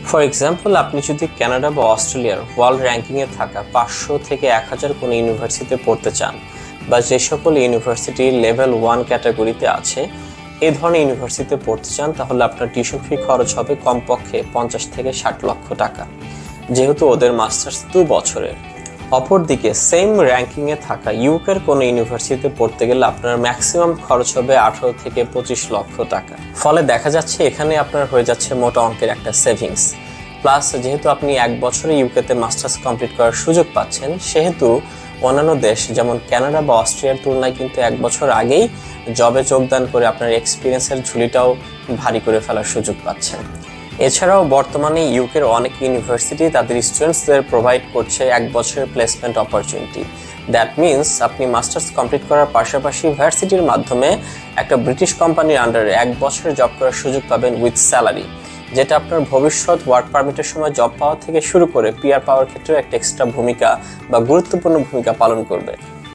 For example, আপনি যদি Canada বা অস্ট্রেলিয়ার ওয়ার্ল্ড র্যাঙ্কিংয়ে থাকা 500 থেকে 1000 কোনো ইউনিভার্সিটিতে পড়তে চান, বা যে সকল ইউনিভার্সিটি লেভেল 1 ক্যাটাগরিতে আছে এই ধরনের ইউনিভার্সিটিতে পড়তে চান, তাহলে আপনার টিউশন ফি খরচ হবে কমপক্ষে 50 থেকে 60 লক্ষ টাকা, যেহেতু ওদের মাস্টার্স 2 বছরের। অপরদিকে সেম র্যাঙ্কিংয়ে থাকা ইউকের কোনো ইউনিভার্সিটিতে পড়তে গেলে আপনার ম্যাক্সিমাম খরচ হবে 18 থেকে 25 লক্ষ টাকা। ফলে দেখা যাচ্ছে এখানে আপনার হয়ে যাচ্ছে মোটা অঙ্কের একটা সেভিংস। প্লাস যেহেতু আপনি 1 বছরে ইউকেতে মাস্টার্স কমপ্লিট করার সুযোগ পাচ্ছেন, সেহেতু অন্যান্য দেশ যেমন কানাডা বা অস্ট্রেলিয়ার তুলনায় কিন্তু 1 বছর আগেই জবে যোগদান করে আপনার এক্সপিরিয়েন্সের ঝুলিটাও ভারী করে ফেলার সুযোগ পাচ্ছেন। এছাড়াও বর্তমানে ইউকের অনেক ইউনিভার্সিটি তাদের স্টুডেন্টসদের প্রোভাইড করছে 1 বছরের প্লেসমেন্ট অপরচুনিটি। দ্যাট মিনস আপনি মাস্টার্স কমপ্লিট করার পাশাপাশি ভার্সিটির মাধ্যমে একটা ব্রিটিশ কোম্পানির আন্ডারে 1 বছরের জব করার সুযোগ পাবেন উইথ স্যালারি, যেটা আপনার ভবিষ্যৎ ওয়ার্ক পারমিটের সময় জব পাওয়া থেকে শুরু করে পিআর পাওয়ার ক্ষেত্রেও একটা এক্সট্রা ভূমিকা বা গুরুত্বপূর্ণ ভূমিকা পালন করবে।